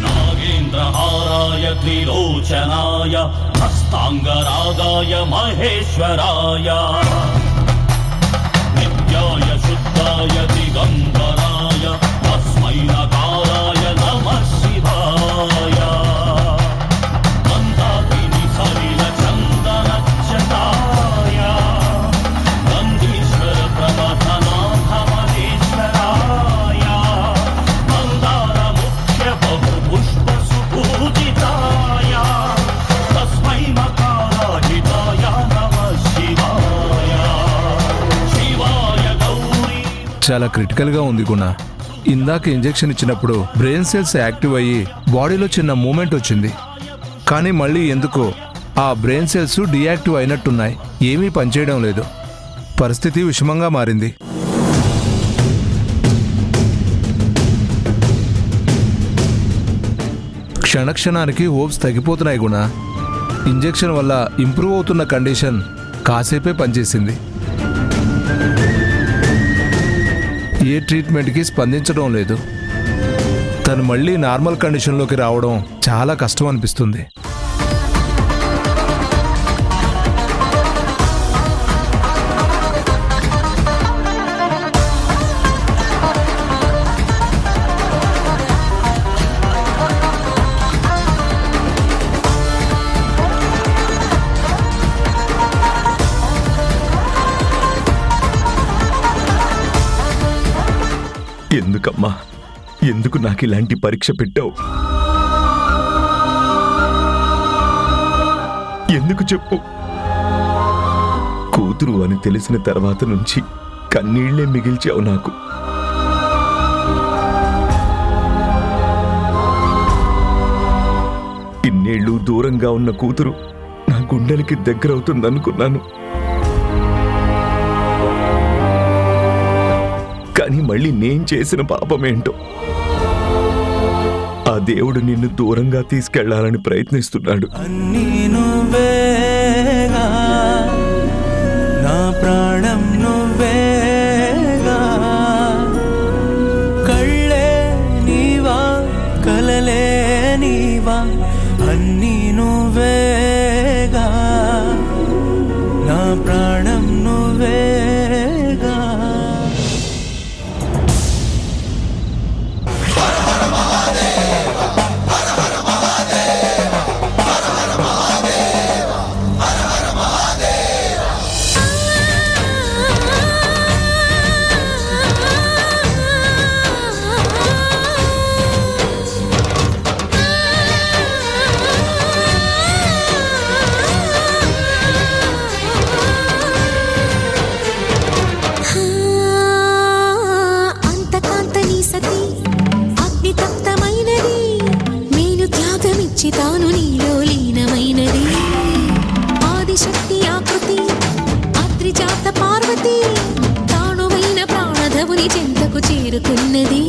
नागेन्द्रहाराय त्रिलोचनाय हस्तांगरागाय महेश्वराय नित्याय शुद्धाय दिगंबराय तस्मै नकाराय नमः शिवाय मंदाकिनी सलिल चंदनच्युताय गंधीश्वर प्रमथनाथ महेश्वराय मंदार मुख्य बहु पुष्प सुपूजिताय तस्मै मकाराजिताय नमः शिवाय शिवाय गौरी। చాలా క్రిటికల్గా ఉంది గుణ. ఇందాక ఇంజెక్షన్ ఇచ్చినప్పుడు బ్రెయిన్ సెల్స్ యాక్టివ్ అయ్యి బాడీలో చిన్న మూమెంట్ వచ్చింది. కానీ మళ్ళీ ఎందుకో ఆ బ్రెయిన్ సెల్స్ డియాక్టివ్ అయినట్టున్నాయి. ఏమీ పనిచేయడం లేదు. పరిస్థితి విషమంగా మారింది. క్షణక్షణానికి హోప్స్ తగ్గిపోతున్నాయి గుణ. ఇంజెక్షన్ వల్ల ఇంప్రూవ్ అవుతున్న కండిషన్ కాసేపే పనిచేసింది. ఏ ట్రీట్మెంట్కి స్పందించడం లేదు. తను మళ్ళీ నార్మల్ కండిషన్లోకి రావడం చాలా కష్టం అనిపిస్తుంది. ఎందుకమ్మా, ఎందుకు నాకు ఇలాంటి పరీక్ష పెట్టావు? ఎందుకు చెప్పు? కూతురు అని తెలిసిన తర్వాత నుంచి కన్నీళ్లే మిగిల్చావు నాకు. ఇన్నేళ్లు దూరంగా ఉన్న కూతురు నా గుండెలకి దగ్గరవుతుందనుకున్నాను. కానీ మళ్ళీ నేను చేసిన పాపమేంటో. ఆ దేవుడు నిన్ను దూరంగా తీసుకెళ్లాలని ప్రయత్నిస్తున్నాడు. అన్నీ నువ్వేగా, నా ప్రాణం నువ్వేగా, కళ్ళే నీవా కలలే నీవా, అన్నీ నువ్వేగా, నా ప్రాణం నువ్వేగా. తాను నీలో లీనమైనది ఆదిశక్తి ఆకృతి అద్రిజాత పార్వతి తానువైన ప్రాణధవుని చెంతకు చేరుకున్నది.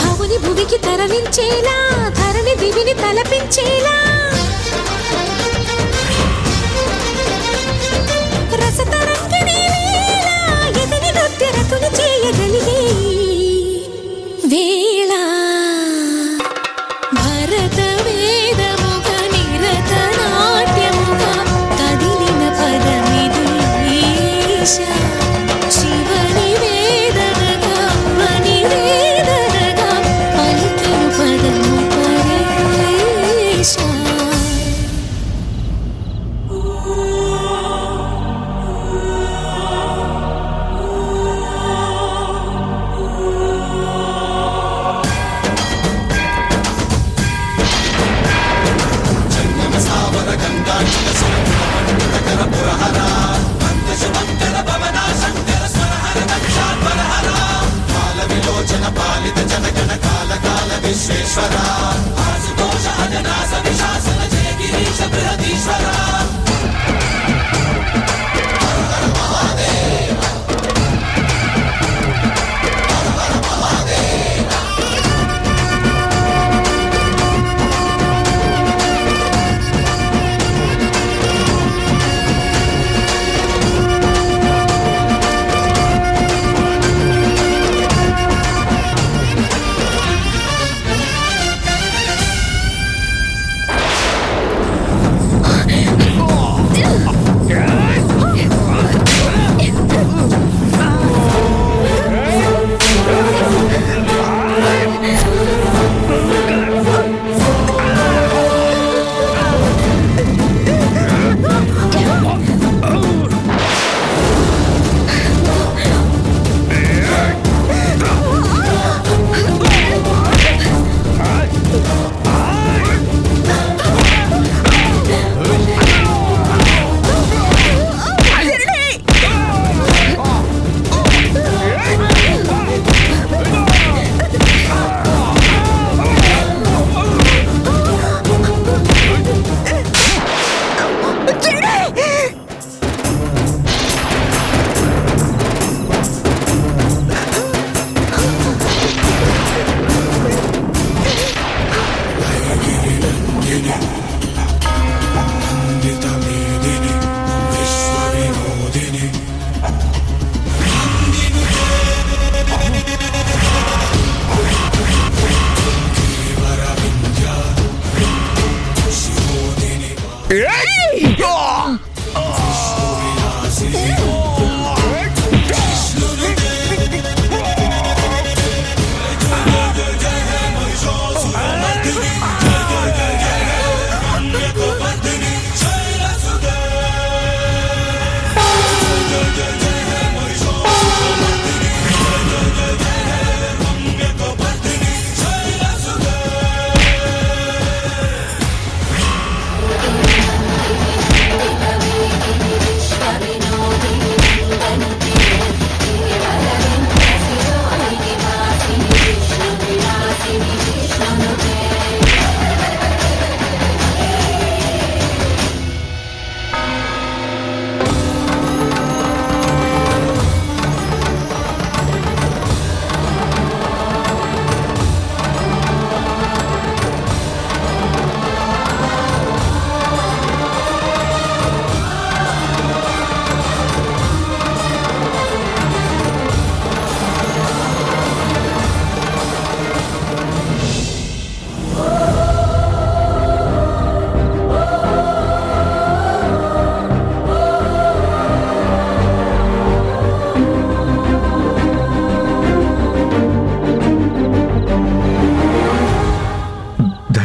భవుని భువికి తరలించేలా ధరణి దివిని తలపించేలా చేయగలిగే వేళ భరత వేదముగ నిరత నాట్యముగ కదిలిన పదమిది శివని వేదనగా మణి వేదనగా పలికిన పదము పరేశ.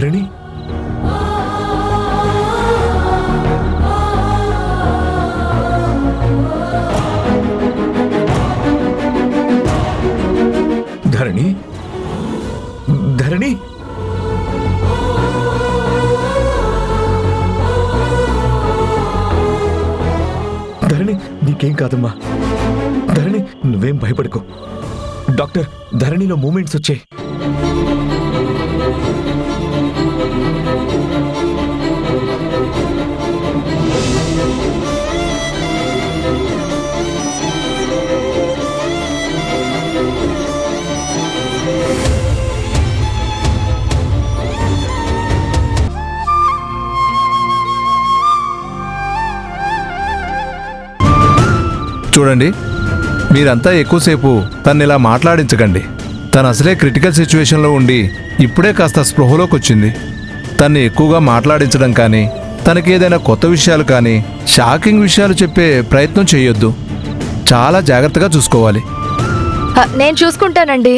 ధరణి, ధరణి, ధరణి, ధరణి, నీకేం కాదమ్మా. ధరణి, నువ్వేం భయపడకు. డాక్టర్, ధరణిలో మూమెంట్స్ వచ్చాయి. చూడండి, మీరంతా ఎక్కువసేపు తను ఇలా మాట్లాడించకండి. తను అసలే క్రిటికల్ సిచ్యువేషన్లో ఉండి ఇప్పుడే కాస్త స్పృహలోకి వచ్చింది. తన్ని ఎక్కువగా మాట్లాడించడం కానీ, తనకి ఏదైనా కొత్త విషయాలు కానీ, షాకింగ్ విషయాలు చెప్పే ప్రయత్నం చేయొద్దు. చాలా జాగ్రత్తగా చూసుకోవాలి. నేను చూసుకుంటానండి.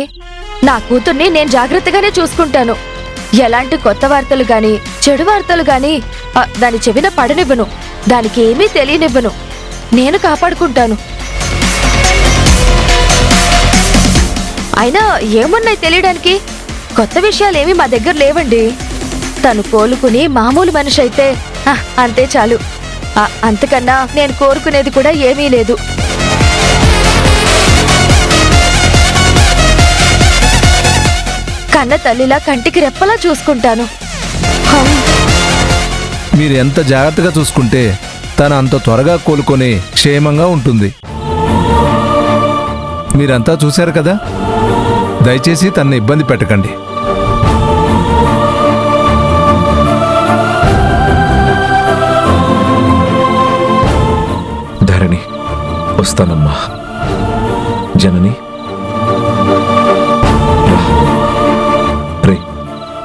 నా కూతుర్ని నేను జాగ్రత్తగానే చూసుకుంటాను. ఎలాంటి కొత్త వార్తలు గాని, చెడు వార్తలు గాని దాని చెవిన పడనివ్వను. దానికి ఏమీ తెలియనివ్వను. నేను కాపాడుకుంటాను. అయినా ఏమున్నాయి తెలియడానికి? కొత్త విషయాలేమీ మా దగ్గర లేవండి. తను కోలుకుని మామూలు మనిషి అయితే అంతే చాలు. అంతకన్నా నేను కోరుకునేది కూడా ఏమీ లేదు. కన్న తల్లిలా కంటికి రెప్పలా చూసుకుంటాను. మీరు ఎంత జాగ్రత్తగా చూసుకుంటే తను అంత త్వరగా కోలుకొని క్షేమంగా ఉంటుంది. మీరంతా చూశారు కదా, దయచేసి తనని ఇబ్బంది పెట్టకండి. ధరణి, వస్తానమ్మా. జనని, రే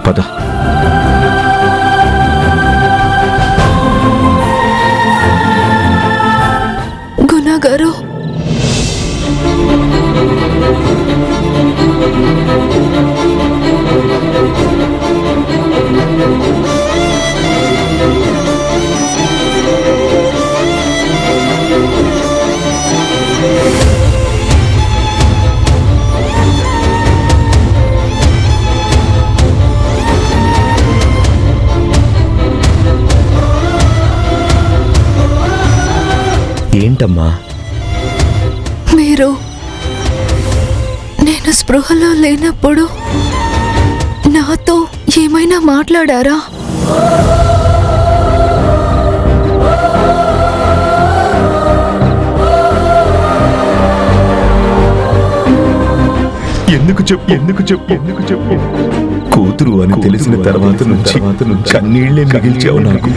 పద. గుణ గారు, ఏంటమ్మా? మీరు నేను స్పృహలో లేనప్పుడు నాతో ఏమైనా మాట్లాడారా? ఎందుకు చెప్పు కూతురు అని తెలిసిన తర్వాత నుంచి కన్నీళ్లే మిగిల్చావు నాకు.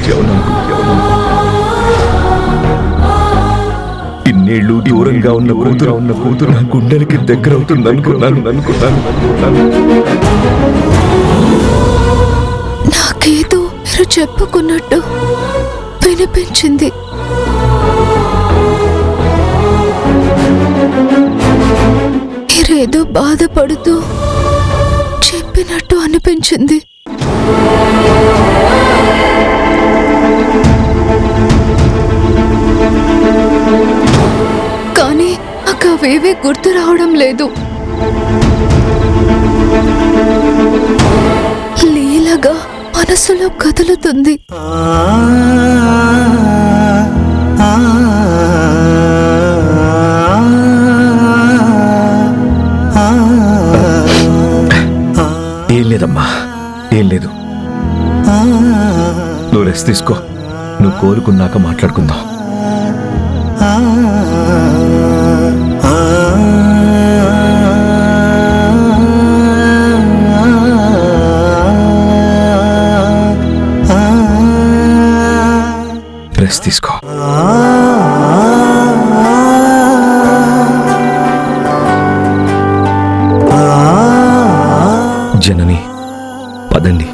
ఇన్నేళ్లు దూరంగా ఉన్న కూతురు నా గుండెలకి దగ్గరవుతుంది అనుకున్నాను. నాకేదో మీరు చెప్పుకున్నట్టు వినిపించింది. మీరేదో బాధపడుతూ చెప్పినట్టు అనిపించింది. కానీ నాకు అవేవీ గుర్తు రావడం లేదు. లీలగా మనసులో కదులుతుంది. ఏం లేదమ్మా, ఏం లేదు. నువ్వు రెస్ట్ తీసుకో. నువ్వు కోలుకున్నాక మాట్లాడుకుందాం. రెస్ట్ తీసుకో. జనని, పదండి.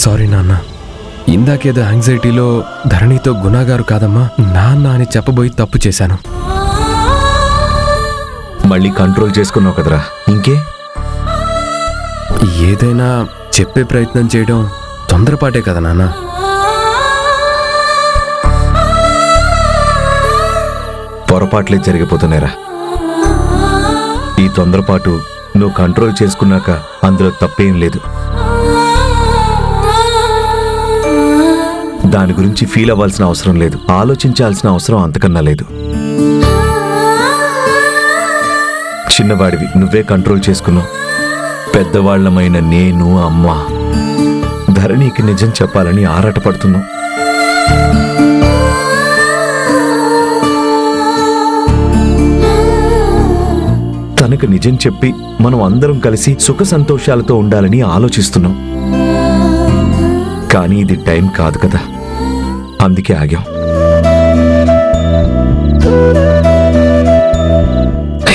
సారీ నాన్న, ఇందాకేదో యాంగ్జైటీలో ధరణితో గుణగారు కాదమ్మా నాన్న అని చెప్పబోయి తప్పు చేశాను. మళ్ళీ కంట్రోల్ చేసుకున్నావు కదరా, ఇంకే. ఏదైనా చెప్పే ప్రయత్నం చేయడం తొందరపాటే కదా నాన్న. పొరపాట్లే జరిగిపోతున్నారా. ఈ తొందరపాటు నువ్వు కంట్రోల్ చేసుకున్నాక అందులో తప్పేం లేదు. దాని గురించి ఫీల్ అవ్వాల్సిన అవసరం లేదు, ఆలోచించాల్సిన అవసరం అంతకన్నా లేదు. చిన్నవాడివి, నువ్వే కంట్రోల్ చేసుకున్నావు. పెద్దవాళ్లమైన నేను, అమ్మ, ధరణికి నిజం చెప్పాలని ఆరాటపడుతున్నావు. తనకు నిజం చెప్పి మనం అందరం కలిసి సుఖ సంతోషాలతో ఉండాలని ఆలోచిస్తున్నాం. కానీ ఇది టైం కాదు కదా, అందుకే ఆగాం.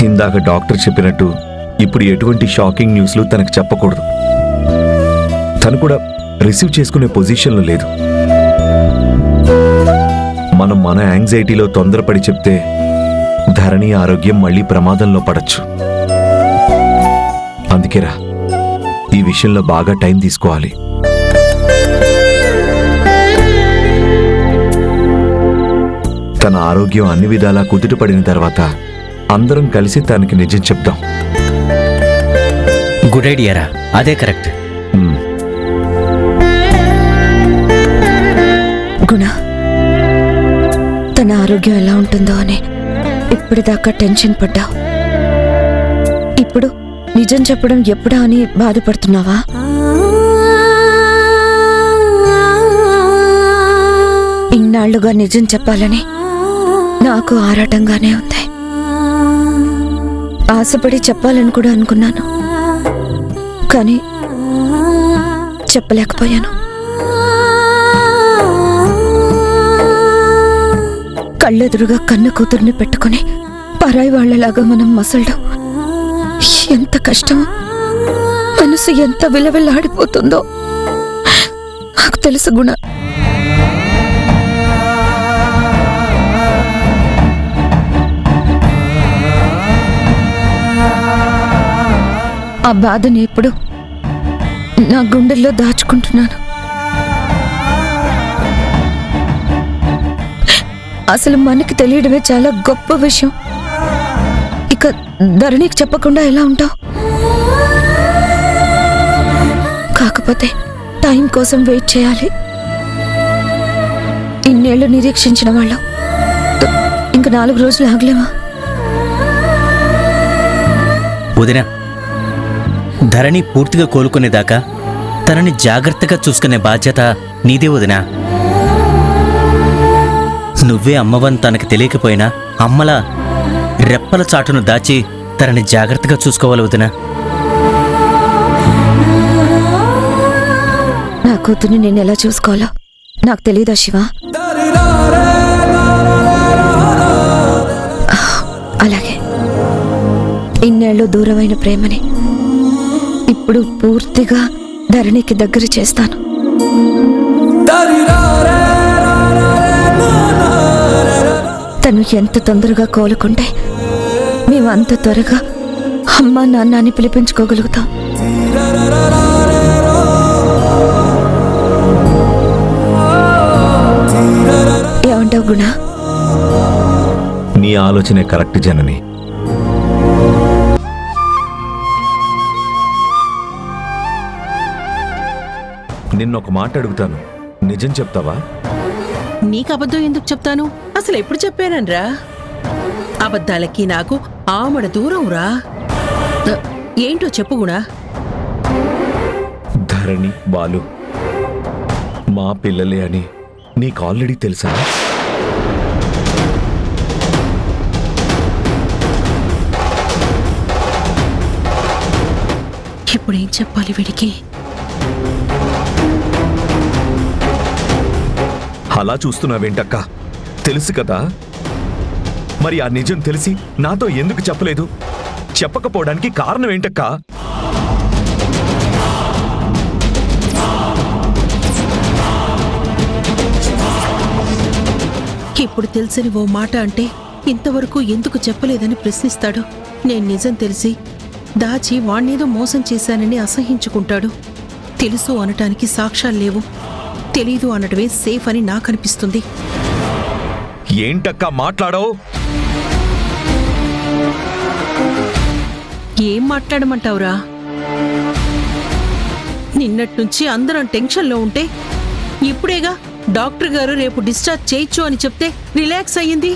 ఇందాక డాక్టర్ చెప్పినట్టు ఇప్పుడు ఎటువంటి షాకింగ్ న్యూస్లు తనకు చెప్పకూడదు. తను కూడా రిసీవ్ చేసుకునే పొజిషన్లో లేదు. మనం మన యాంగ్జైటీలో తొందరపడి చెప్తే ధరణి ఆరోగ్యం మళ్ళీ ప్రమాదంలో పడచ్చు. అందుకేరా ఈ విషయంలో బాగా టైం తీసుకోవాలి. తన ఆరోగ్యం అన్ని విధాలా కుదుటపడిన తర్వాత అందరం కలిసి తనకి నిజం చెప్దాం. గుడ్ ఐడియారా, అదే కరెక్ట్. గుణ, తన ఆరోగ్యం ఎలా ఉంటుందో అని ఇప్పటిదాకా టెన్షన్ పడ్డావు. ఇప్పుడు నిజం చెప్పడం ఎప్పుడా అని బాధపడుతున్నావా? ఇన్నాళ్లుగా నిజం చెప్పాలని నాకు ఆరాటంగానే ఉంది. ఆశపడి చెప్పాలని కూడా అనుకున్నాను, కానీ చెప్పలేకపోయాను. కళ్ళెదురుగా కన్న కూతుర్ని పెట్టుకుని పరాయి వాళ్లలాగా మనం మసలడం ఎంత కష్టమో, మనసు ఎంత విలవిల్లాడిపోతుందో నాకు తెలుసు గుణ. ఆ బాధని ఎప్పుడు నా గుండెల్లో దాచుకుంటున్నాను. అసలు మనకి తెలియడమే చాలా గొప్ప విషయం. ఇక ధరణికి చెప్పకుండా ఎలా ఉంటావు? కాకపోతే టైం కోసం వెయిట్ చేయాలి. ఇన్నేళ్లు నిరీక్షించిన వాళ్ళం ఇంక 4 రోజులు ఆగలేమా? వదిన, ధరణి పూర్తిగా కోలుకునేదాకా తనని జాగ్రత్తగా చూసుకునే బాధ్యత నీదే వదినా. నువ్వే అమ్మవని తనకు తెలియకపోయినా అమ్మలా రెప్పల చాటును దాచి తనని జాగ్రత్తగా చూసుకోవాలి వదినా. నా కూతుర్ని నేను ఎలా చూసుకోవాలో నాకు తెలియదా శివ? అలాగే ఇన్నేళ్ళు దూరమైన ప్రేమని ఇప్పుడు పూర్తిగా ధరణికి దగ్గర చేస్తాను. తను ఎంత తొందరగా కోలుకుంటే మేము అంత త్వరగా అమ్మా నాన్న అని పిలిపించుకోగలుగుతాం. ఏమంటావు గుణ? నీ ఆలోచనే కరెక్ట్ జనని. నిన్నొక మాట అడుగుతాను, నిజం చెప్తావా? నీకు అబద్ధం ఎందుకు చెప్తాను? అసలు ఎప్పుడు చెప్పానన్రా? అబద్ధాలకి నాకు ఆమడ దూరం రా. ఏంటో చెప్పు గుణా. ధరణి, బాలు మా పిల్లలే అని నీకు ఆల్రెడీ తెలుసా? ఇప్పుడేం చెప్పాలి వీడికి? అలా చూస్తున్నావేంటక్క? తెలుసు కదా. మరి ఆ నిజం తెలిసి నాతో ఎందుకు చెప్పలేదు? చెప్పకపోవడానికి కారణం ఏంటక్క? ఇప్పుడు తెలిసిన ఓ మాట అంటే ఇంతవరకు ఎందుకు చెప్పలేదని ప్రశ్నిస్తాడు. నేను నిజం తెలిసి దాచి వాణ్ణేదో మోసం చేశానని అసహించుకుంటాడు. తెలుసు అనటానికి సాక్ష్యాలు లేవు, తెలీదు అనటమే సేఫ్ అని నాకనిపిస్తుంది. ఏంటక్క మాట్లాడవు? ఏం మాట్లాడమంటావురా? నిన్నట్నుంచి అందరం టెన్షన్లో ఉంటే ఇప్పుడేగా డాక్టర్ గారు రేపు డిశ్చార్జ్ చేయొచ్చు అని చెప్తే రిలాక్స్ అయ్యింది.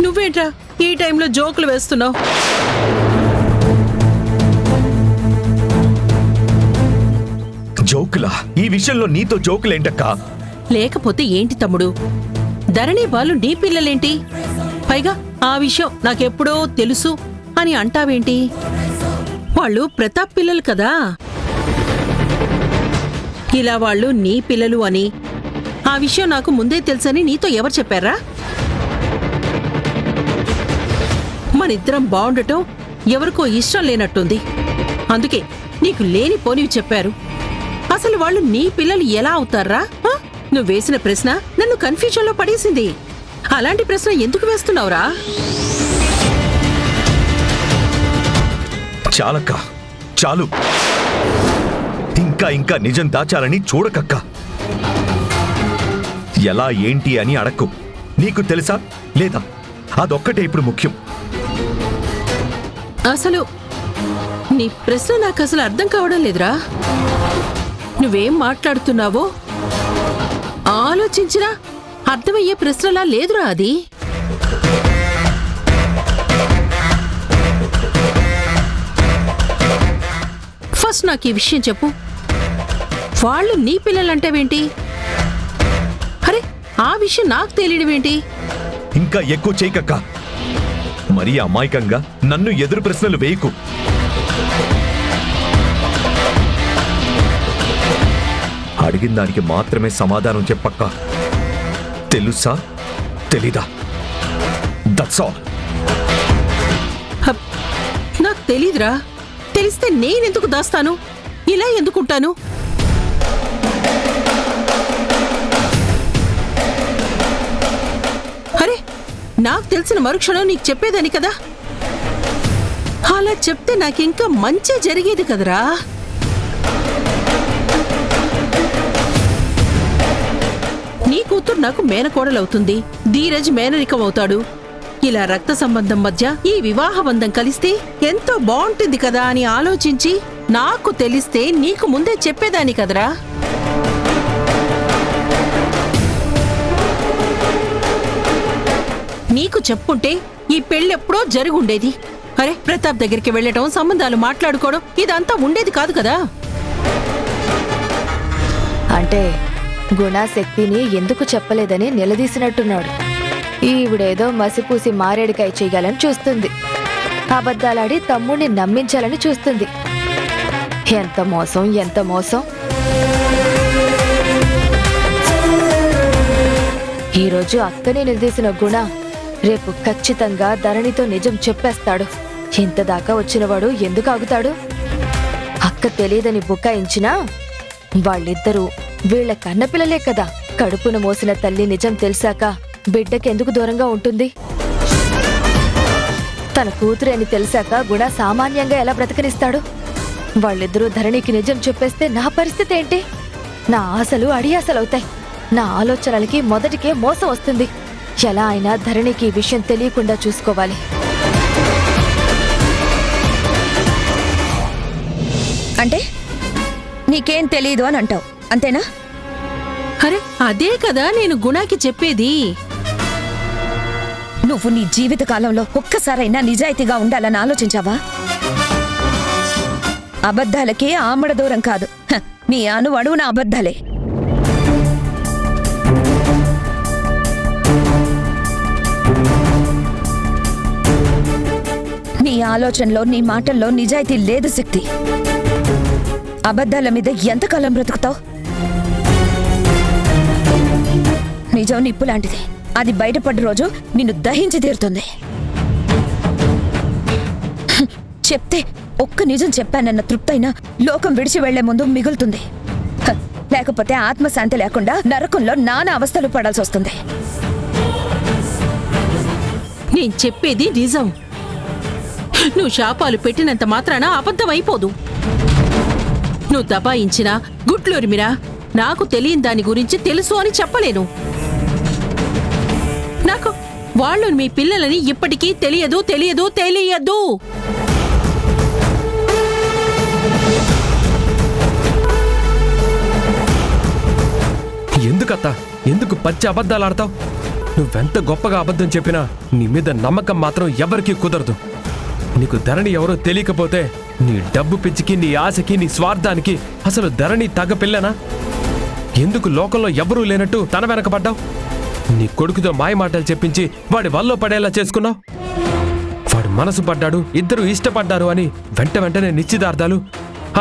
నువ్వేంట్రా ఈ టైంలో జోకులు వేస్తున్నావు? జోకులా? ఈ విషయంలో నీతో జోకులేంటక్కా? లేకపోతే ఏంటి తమ్ముడు? ధరణి వాళ్ళు నీ పిల్లలేంటి? పైగా ఆ విషయం నాకెప్పుడో తెలుసు అని అంటావేంటి? వాళ్ళు ప్రతాప్ పిల్లలు కదా. ఇలా వాళ్ళు నీ పిల్లలు అని ఆ విషయం నాకు ముందే తెలుసని నీతో ఎవరు చెప్పారా? మనిద్దరం బాగుండటం ఎవరికో ఇష్టం లేనట్టుంది. అందుకే నీకు లేని పోనివి చెప్పారు. అసలు వాళ్ళు నీ పిల్లలు ఎలా అవుతారా? నువ్వు వేసిన ప్రశ్న నన్ను కన్ఫ్యూజన్లో పడేసింది. అలాంటి ప్రశ్న ఎందుకు వేస్తున్నావురా? చాలక్క, చాలు. ఇంకా ఇంకా నిజం దాచాలని చూడకక్క. ఎలా ఏంటి అని అడక్కు. నీకు తెలుసా లేదా? అదొక్కటే ఇప్పుడు ముఖ్యం. అసలు నీ ప్రశ్న నాకు అసలు అర్థం కావడం లేదురా. నువ్వేం మాట్లాడుతున్నావో ఆలోచించినా అర్థమయ్యే ప్రశ్నలా లేదురా అది. ఫస్ట్ నాకు ఈ విషయం చెప్పు. వాళ్ళు నీ పిల్లలంటావేంటి? అరే ఆ విషయం నాకు తెలియడమేంటి? ఇంకా ఎక్కువ చేయకక్క. మరీ అమాయకంగా నన్ను ఎదురు ప్రశ్నలు వేయకు. అడిగిన దానికి మాత్రమే సమాధానం చెప్పక్క. తెలుసా తెలీదా? That's all. నాకు తెలీదురా. తెలిస్తే నేనెందుకు దాస్తాను? ఇలా ఎందుకుంటాను? అరే నాకు తెలిసిన మరుక్షణం నీకు చెప్పేదని కదా. అలా చెప్తే నాకింకా మంచి జరిగేది కదరా. నీ కూతురు నాకు మేనకోడలవుతుంది, ధీరజ్ మేనరికం అవుతాడు. ఇలా రక్త సంబంధం మధ్య ఈ వివాహ బంధం కలిస్తే ఎంతో బాగుంటుంది కదా అని ఆలోచించి నాకు తెలిస్తే నీకు ముందే చెప్పేదాని కదరా. నీకు చెప్పుంటే ఈ పెళ్ళెప్పుడో జరుగుండేది. అరే, ప్రతాప్ దగ్గరికి వెళ్ళటం, సంబంధాలు మాట్లాడుకోవడం ఇదంతా ఉండేది కాదు కదా. అంటే గుణశక్తిని ఎందుకు చెప్పలేదని నిలదీసినట్టున్నాడు. ఈవిడేదో మసిపూసి మారేడుకాయ చెయ్యాలని చూస్తుంది. అబద్ధాలాడి తమ్ముడిని నమ్మించాలని చూస్తుంది. ఎంత మోసం, ఎంత మోసం. ఈరోజు అక్కని నిలదీసిన గుణ రేపు ఖచ్చితంగా ధరణితో నిజం చెప్పేస్తాడు. ఇంతదాకా వచ్చినవాడు ఎందుకు ఆగుతాడు? అక్క తెలియదని బుకాయించినా వాళ్ళిద్దరూ వీళ్ల కన్నపిల్లలే కదా. కడుపును మోసిన తల్లి నిజం తెలిసాక బిడ్డకెందుకు దూరంగా ఉంటుంది? తన కూతురు అని తెలిసాక గుణ సామాన్యంగా ఎలా బ్రతకనిస్తాడు? వాళ్ళిద్దరూ ధరణికి నిజం చెప్పేస్తే నా పరిస్థితి ఏంటి? నా ఆశలు అడియాసలవుతాయి. నా ఆలోచనలకి మొదటికే మోసం వస్తుంది. ఎలా అయినా ధరణికి ఈ విషయం తెలియకుండా చూసుకోవాలి. అంటే నీకేం తెలీదు అని అంటావు, అంతేనా? అరే, అదే కదా నేను గుణాకి చెప్పేది. నువ్వు నీ జీవిత కాలంలో ఒక్కసారైనా నిజాయితీగా ఉండాలని ఆలోచించావా? అబద్ధాలకి ఆమడ దూరం కాదు. నీ అణువణువున అబద్ధాలే. నీ ఆలోచనలో, నీ మాటల్లో నిజాయితీ లేదు శక్తి. అబద్ధాల మీద ఎంతకాలం బ్రతుకుతావు? నిజం నిప్పు లాంటిది. అది బయటపడ్డ రోజు నిన్ను దహించి తీరుతుంది. చెప్తే ఒక్క నిజం చెప్పానన్న తృప్తైనా లోకం విడిచి వెళ్లే ముందు మిగులుతుంది. లేకపోతే ఆత్మశాంతి లేకుండా నరకంలో నానా అవస్థలు పడాల్సి వస్తుంది. నేను చెప్పేది నిజం. నువ్వు శాపాలు పెట్టినంత మాత్రాన అబద్ధం అయిపోదు. నువ్వు దబాయించినా, గుట్లూరిమిరా, నాకు తెలియని దాని గురించి తెలుసు అని చెప్పలేను. నాకు వాళ్ళు మీ పిల్లలని ఇప్పటికీ తెలియదు. ఎందుకత్తా, ఎందుకు పచ్చి అబద్ధాలు ఆడతావు? నువ్వెంత గొప్పగా అబద్ధం చెప్పినా నీ మీద నమ్మకం మాత్రం ఎవరికీ కుదరదు. నీకు ధరణి ఎవరో తెలియకపోతే నీ డబ్బు పిచ్చికి, నీ ఆశకి, నీ స్వార్థానికి అసలు ధరణి తగ్గపిల్లనా? ఎందుకు లోకంలో ఎవరూ లేనట్టు తన వెనకపడ్డావు? నీ కొడుకుతో మాయ మాటలు చెప్పించి వాడి వల్లో పడేలా చేసుకున్నావు. వాడు మనసు పడ్డాడు, ఇద్దరు ఇష్టపడ్డారు అని వెంటనే నిశ్చితార్థాలు,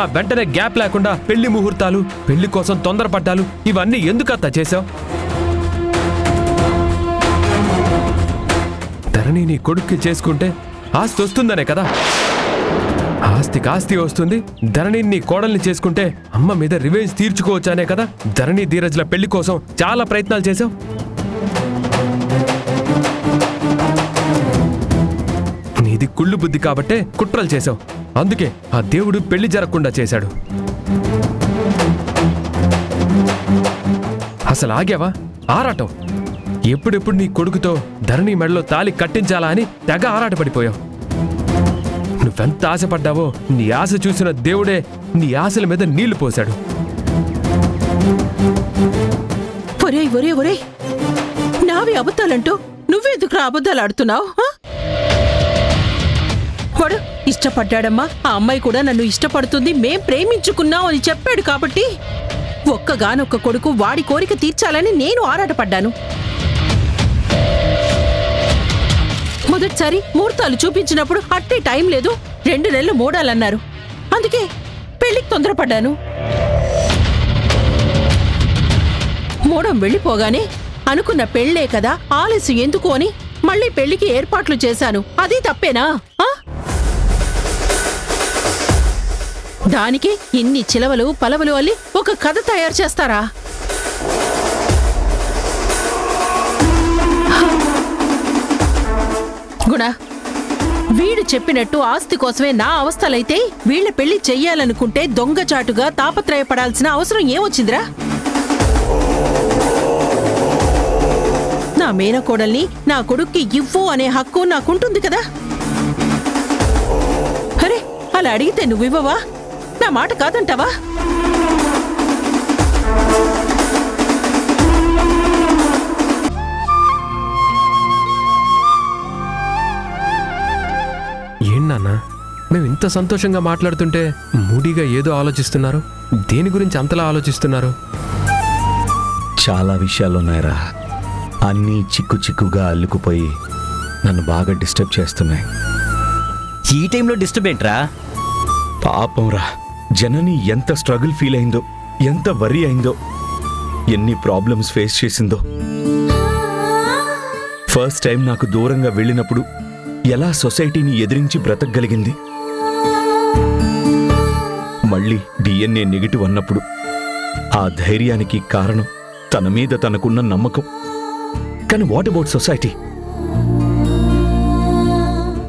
ఆ వెంటనే గ్యాప్ లేకుండా పెళ్లి ముహూర్తాలు, పెళ్లి కోసం తొందరపడ్డాలు, ఇవన్నీ ఎందుకత్తా చేశావు? ధరణి నీ కొడుక్కి చేసుకుంటే ఆస్తి వస్తుందనే కదా. ఆస్తికి ఆస్తి వస్తుంది. ధరణి నీ కోడల్ని చేసుకుంటే అమ్మ మీద రివెంజ్ తీర్చుకోవచ్చానే కదా ధరణి ధీరజ్ల పెళ్లి కోసం చాలా ప్రయత్నాలు చేశావు. నీది కుళ్ళు బుద్ధి కాబట్టే కుట్రలు చేశావు. అందుకే ఆ దేవుడు పెళ్లి జరగకుండా చేశాడు. అసలు ఆగావా? ఆరాటం. ఎప్పుడెప్పుడు నీ కొడుకుతో ధరణి మెడలో తాలి కట్టించాలా అని తెగ ఆరాటపడిపోయావు. నువ్వెంత ఆశపడ్డావో నీ ఆశ చూసిన దేవుడే నీ ఆశల మీద నీళ్లు పోశాడు. ఒరే, నావి అబద్ధాలంటూ నువ్వెందుకు అబద్ధాలు ఆడుతున్నావు? వాడు ఇష్టపడ్డాడమ్మా, ఆ అమ్మాయి కూడా నన్ను ఇష్టపడుతుంది, మేం ప్రేమించుకున్నాం అని చెప్పాడు కాబట్టి ఒక్కగానొక్క కొడుకు, వాడి కోరిక తీర్చాలని నేను ఆరాటపడ్డాను. మొదటిసారి ముహూర్తాలు చూపించినప్పుడు అట్టే టైం లేదు, 2 నెలలు మూడాలన్నారు. అందుకే పెళ్లికి తొందరపడ్డాను. మూడం వెళ్ళిపోగానే అనుకున్న పెళ్లే కదా, ఆలస్యం ఎందుకు అని మళ్ళీ పెళ్లికి ఏర్పాట్లు చేశాను. అది తప్పేనా? దానికి ఇన్ని చిలవలు పలవలు అల్లి ఒక కథ తయారు చేస్తారా? గుణ, వీడు చెప్పినట్టు ఆస్తి కోసమే నా అవస్థలైతే వీళ్ల పెళ్లి చెయ్యాలనుకుంటే దొంగచాటుగా తాపత్రయపడాల్సిన అవసరం ఏమొచ్చిందిరా? నా మేనకోడల్ని నా కొడుక్కి ఇవ్వు అనే హక్కు నాకుంటుంది కదా. అరే, అలా అడిగితే నువ్వివ్వవా? నా మాట కాదంటావా? మేము ఇంత సంతోషంగా మాట్లాడుతుంటే మూడీగా ఏదో ఆలోచిస్తున్నారు. దేని గురించి అంతలా ఆలోచిస్తున్నారు? చాలా విషయాలున్నాయిరా, అన్నీ చిక్కు చిక్కుగా అల్లుకుపోయి నన్ను బాగా డిస్టర్బ్ చేస్తున్నాయి. ఈ టైంలో డిస్టర్బ్ ఏంట్రా? పాపంరా, జనని ఎంత స్ట్రగుల్ ఫీల్ అయిందో, ఎంత వరీ అయిందో, ఎన్ని ప్రాబ్లమ్స్ ఫేస్ చేసిందో. ఫస్ట్ టైం నాకు దూరంగా వెళ్ళినప్పుడు ఎలా సొసైటీని ఎదిరించి బ్రతకగలిగింది. మళ్ళీ డిఎన్ఏ నెగిటివ్ అన్నప్పుడు ఆ ధైర్యానికి కారణం తన మీద తనకున్న నమ్మకం. కానీ వాట్ అబౌట్ సొసైటీ?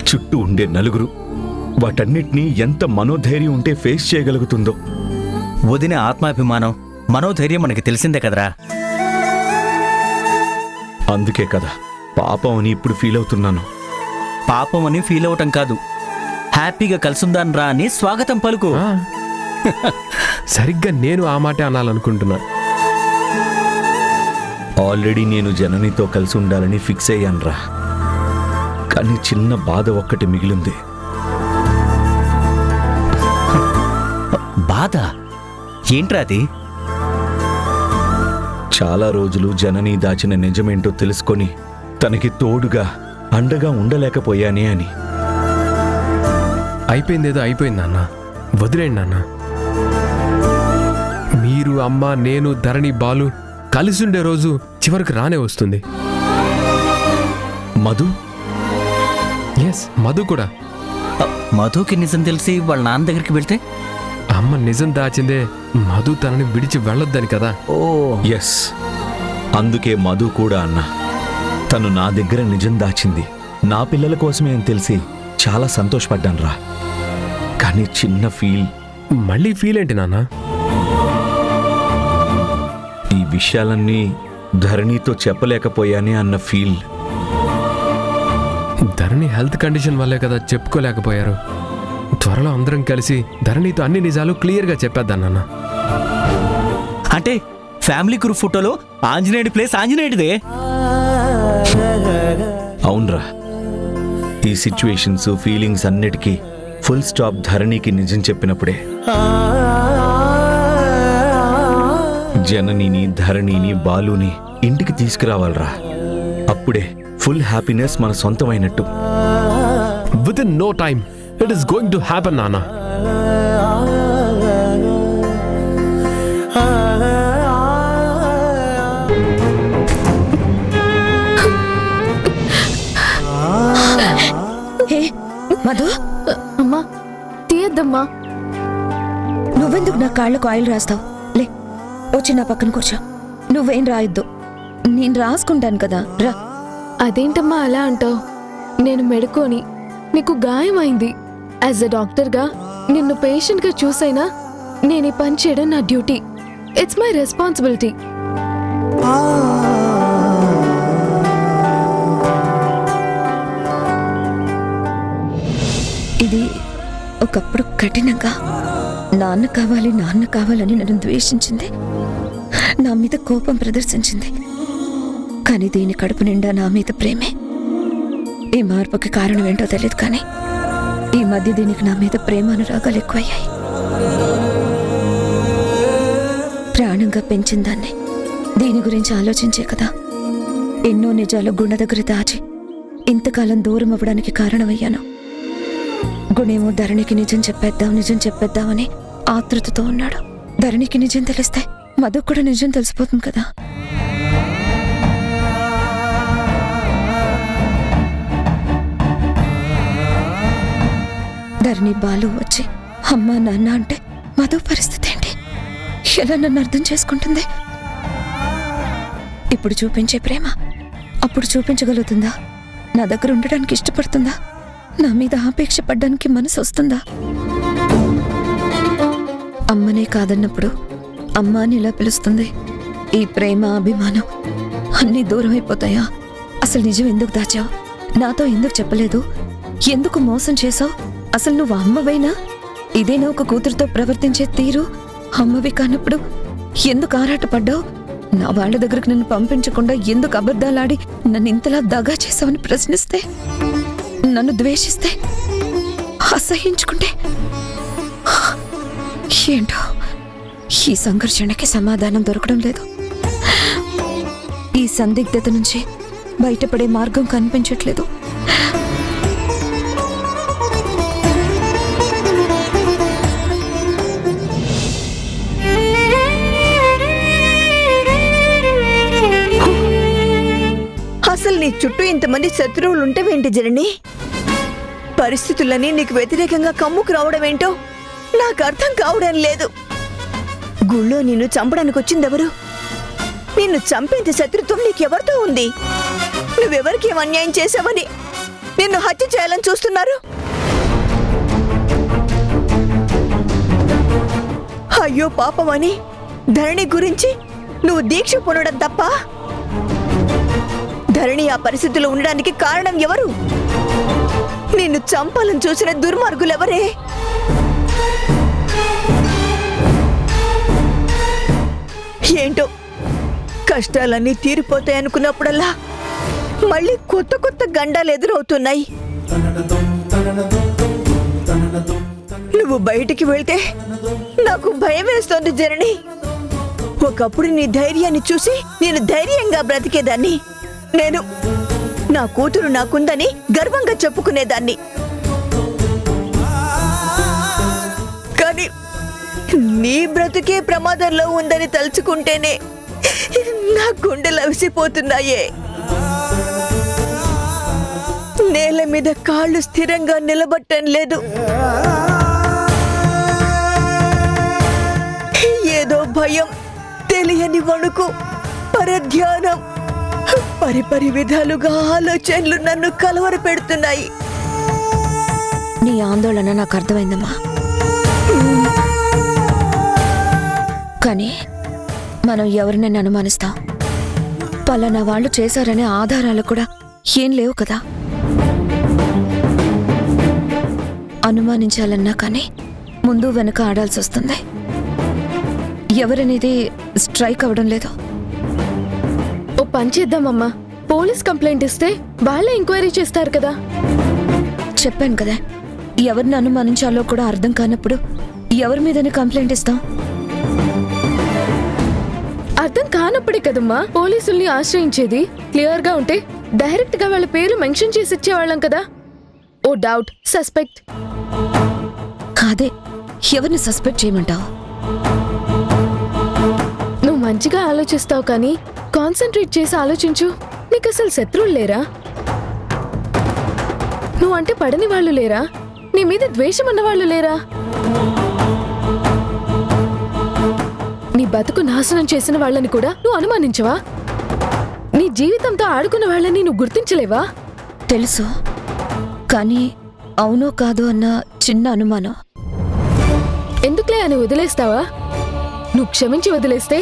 చుట్టూ ఉండే నలుగురు, వాటన్నిటినీ ఎంత మనోధైర్యం ఉంటే ఫేస్ చేయగలుగుతుందో. వదిన ఆత్మాభిమానం, మనోధైర్యం మనకి తెలిసిందే కదరా. అందుకే కదా పాపం అని ఇప్పుడు ఫీల్ అవుతున్నాను. పాపం అని ఫీల్ అవటం కాదు, హ్యాపీగా కలుసుందాన్ రా అని స్వాగతం పలుకు. సరిగ్గా నేను ఆ మాటే అనాలనుకుంటున్నా. ఆల్రెడీ నేను జననితో కలిసి ఉండాలని ఫిక్స్ అయ్యానురా. కానీ చిన్న బాధ ఒక్కటి మిగిలింది. బాధ ఏంట్రా అది? చాలా రోజులు జనని దాచిన నిజమేంటో తెలుసుకొని తనకి తోడుగా అండగా ఉండలేకపోయానే అని. అయిపోయిందేదో అయిపోయింది నాన్న, వదిలేండి నాన్న. మీరు, అమ్మ, నేను, ధరణి, బాలు కలిసి ఉండే రోజు చివరికి రానే వస్తుంది. మధు? ఎస్, మధు కూడా. మధుకి నిజం తెలిసి వాళ్ళ నాన్న దగ్గరికి వెళ్తే? అమ్మ నిజం దాచిందే మధు తనని విడిచి వెళ్ళొద్దని కదా. ఓ ఎస్, అందుకే మధు కూడా అన్నా. తను నా దగ్గర నిజం దాచింది నా పిల్లల కోసమే అని తెలిసి చాలా సంతోషపడ్డాను రా. కానీ చిన్న ఫీల్. మళ్ళీ ఫీల్ ఏంటి నాన్న? ఈ విషయాలన్నీ ధరణితో చెప్పలేకపోయానే అన్న ఫీల్. ధరణి హెల్త్ కండిషన్ వల్లే కదా చెప్పుకోలేకపోయారు. త్వరలో అందరం కలిసి ధరణితో అన్ని నిజాలు క్లియర్గా చెప్పేద్దాం నాన్న. అంటే ఫ్యామిలీ గ్రూప్ ఫోటోలో ఆంజనేయుడి ప్లేస్ ఆంజనేయుడిదే. అవునరా, ఈ సిచ్యువేషన్స్, ఫీలింగ్స్ అన్నిటికీ ఫుల్ స్టాప్ ధరణికి నిజం చెప్పినప్పుడే. జననిని, ధరణిని, బాలుని ఇంటికి తీసుకురావాలరా. అప్పుడే ఫుల్ హ్యాపీనెస్ మన సొంతమైనట్టు. Within no time it is going to happen నాన్న. హే మధు, అమ్మా తీయద్దమ్మా. నువ్వెందుకు నా కాళ్ళకు ఆయిల్ రాస్తావు? లే, వచ్చి నా పక్కన కూర్చో. నువ్వేం రాయొద్దు, నేను రాసుకుంటాను కదా, రా. అదేంటమ్మా అలా అంటావు? నేను మెడుకోని, నీకు గాయమైంది. యాజ్ అ డాక్టర్గా నిన్ను పేషెంట్గా చూసైనా నేను ఈ పని చేయడం నా డ్యూటీ. It's my responsibility. ఇది ఒకప్పుడు కఠినంగా నాన్న కావాలని నన్ను ద్వేషించింది, నా మీద కోపం ప్రదర్శించింది. కానీ దీని కడుపు నిండా నా మీద ప్రేమే. ఈ మార్పుకి కారణం ఏంటో తెలియదు, కానీ ఈ మధ్య దీనికి నా మీద ప్రేమ అనురాగాలు ఎక్కువయ్యాయి. ప్రాణంగా పెంచిన దాన్ని దీని గురించి ఆలోచించే కదా ఎన్నో నిజాలు గుణ దగ్గర దాచి ఇంతకాలం దూరం అవ్వడానికి కారణమయ్యాను. గుణేమో ధరణికి నిజం చెప్పేద్దామని ఆతృతతో ఉన్నాడు. ధరణికి నిజం తెలిస్తే మధు కూడా నిజం తెలిసిపోతుంది కదా. ధరణి, బాలు వచ్చి అమ్మా నాన్న అంటే మధు పరిస్థితి ఏంటి? ఎలా నన్ను అర్థం చేసుకుంటుంది? ఇప్పుడు చూపించే ప్రేమ అప్పుడు చూపించగలుగుతుందా? నా దగ్గర ఉండడానికి ఇష్టపడుతుందా? నా మీద ఆపేక్ష పడ్డానికి మనసు వస్తుందా? అమ్మనే కాదన్నప్పుడు అమ్మ అని ఇలా పిలుస్తుంది. ఈ ప్రేమ, అభిమానం అన్నీ దూరం అయిపోతాయా? అసలు నిజం ఎందుకు దాచావు? నాతో ఎందుకు చెప్పలేదు? ఎందుకు మోసం చేశావు? అసలు నువ్వు అమ్మవైనా? ఇదేనా ఒక కూతురుతో ప్రవర్తించే తీరు? అమ్మవి కానప్పుడు ఎందుకు ఆరాటపడ్డావు? నా వాళ్ళ దగ్గరకు నన్ను పంపించకుండా ఎందుకు అబద్ధాలాడి నన్ను ఇంతలా దగా చేశావని ప్రశ్నిస్తే, నన్ను ద్వేషిస్తే అసహించుకుంటే ఏంటో ఈ సంఘర్షణకి సమాధానం దొరకడం లేదు. ఈ సందిగ్ధత నుంచి బయటపడే మార్గం కనిపించట్లేదు. అసలు నీ చుట్టూ ఇంతమంది శత్రువులు ఉంటేవేంటి జనని? పరిస్థితులన్నీ నీకు వ్యతిరేకంగా కమ్ముకు రావడం ఏంటో నాకు అర్థం కావడం లేదు. గుళ్ళో నిన్ను చంపడానికి వచ్చిందెవరు? నిన్ను చంపేంత శత్రుత్వం నీకెవరితో ఉంది? నువ్వెవరికి ఏం అన్యాయం చేశావని నిన్ను హత్య చేయాలని చూస్తున్నారు? అయ్యో పాపమని ధరణి గురించి నువ్వు దీక్ష పొందడం తప్ప ధరణి ఆ పరిస్థితిలో ఉండడానికి కారణం ఎవరు? నిన్ను చంపాలని చూసిన దుర్మార్గులెవరే? ఏంటో కష్టాలన్నీ తీరిపోతాయనుకున్నప్పుడల్లా మళ్ళీ కొత్త కొత్త గండాలు ఎదురవుతున్నాయి. నువ్వు బయటికి వెళ్తే నాకు భయం వేస్తోంది జనని. ఒకప్పుడు నీ ధైర్యాన్ని చూసి నేను ధైర్యంగా బ్రతికేదాన్ని. నేను నా కూతురు నాకుందని గర్వంగా చెప్పుకునేదాన్ని. కానీ నీ బ్రతుకే ప్రమాదంలో ఉందని తలుచుకుంటేనే నా గుండెలు అవిసిపోతున్నాయే. నేల మీద కాళ్ళు స్థిరంగా నిలబట్టం లేదు. ఏదో భయం, తెలియని వణుకు, పరధ్యానం, పరిపరి విధాలుగా ఆలోచనలు నన్ను కలవర పెడుతున్నాయి. నీ ఆందోళన నాకు అర్థమైందమ్మా. కానీ మనం ఎవరినైనా అనుమానిస్తాం. పలానా వాళ్ళు చేశారనే ఆధారాలు కూడా ఏం లేవు కదా. అనుమానించాలన్నా కానీ ముందు వెనక ఆడాల్సి వస్తుంది. ఎవరనేది స్ట్రైక్ అవ్వడం లేదు. ఓ పని చేద్దామమ్మా, పోలీస్ కంప్లైంట్ ఇస్తే వాళ్ళే ఎంక్వైరీ చేస్తారు కదా. చెప్పాను కదా, ఎవరిని అనుమానించాలో కూడా అర్థం కానప్పుడు ఎవరి మీదనే కంప్లైంట్ ఇస్తాం? అర్థం కానప్పుడే కదమ్మా పోలీసుల్ని ఆశ్రయించేది. క్లియర్ గా ఉంటే డైరెక్ట్ గా వాళ్ళ పేరు మెన్షన్ చేసి ఇచ్చేవాళ్ళం కదా. ఓ డౌట్, సస్పెక్ట్. కాదే, ఎవరిని సస్పెక్ట్ చేయమంటావు? నువ్వు మంచిగా ఆలోచిస్తావు కానీ కాన్సన్ట్రేట్ చేసి ఆలోచించు. నీకు అసలు శత్రువులు లేరా? నువ్వంటే పడని వాళ్ళు లేరా? నీ మీద ద్వేషం ఉన్న వాళ్ళు లేరా? నీ బతుకు నాశనం చేసిన వాళ్ళని కూడా నువ్వు అనుమానించవా? నీ జీవితంతో ఆడుకున్న వాళ్ళని నువ్వు గుర్తించలేవా? తెలుసు, కానీ అవునో కాదో అన్న చిన్న అనుమానం. ఎందుకులే అని వదిలేస్తావా? నువ్వు క్షమించి వదిలేస్తే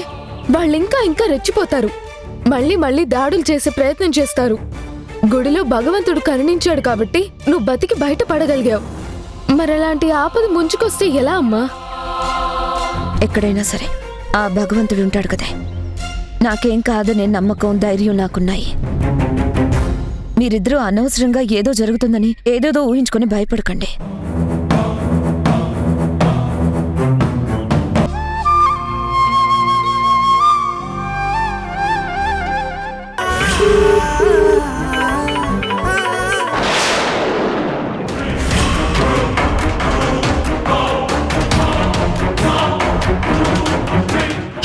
వాళ్ళు ఇంకా ఇంకా రెచ్చిపోతారు. మళ్ళీ మళ్ళీ దాడులు చేసే ప్రయత్నం చేస్తారు. గుడిలో భగవంతుడు కరుణించాడు కాబట్టి నువ్వు బతికి బయట పడగలిగావు. మరలాంటి ఆపద ముంచుకొస్తే ఎలా అమ్మా? ఎక్కడైనా సరే ఆ భగవంతుడు ఉంటాడు కదే. నాకేం కాదనే నమ్మకం, ధైర్యం నాకున్నాయి. మీరిద్దరూ అనవసరంగా ఏదో జరుగుతుందని ఏదేదో ఊహించుకొని భయపడకండి.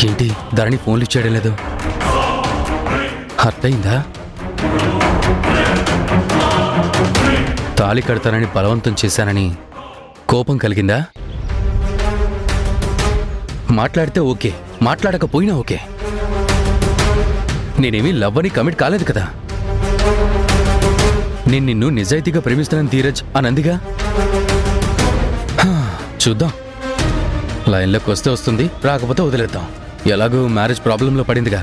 ఏంటి ధరణి ఫోన్లు ఇచ్చేయడం లేదు? అర్థయిందా? తాళి కడతానని బలవంతం చేశానని కోపం కలిగిందా? మాట్లాడితే ఓకే, మాట్లాడకపోయినా ఓకే. నేనేమీ లవ్వని కమిట్ కాలేదు కదా. నేను నిన్ను నిజాయితీగా ప్రేమిస్తున్నాను ధీరజ్ అని అందిగా. చూద్దాం, లైన్లోకి వస్తే వస్తుంది, రాకపోతే వదిలేద్దాం. ఎలాగూ మ్యారేజ్ ప్రాబ్లంలో పడిందిగా.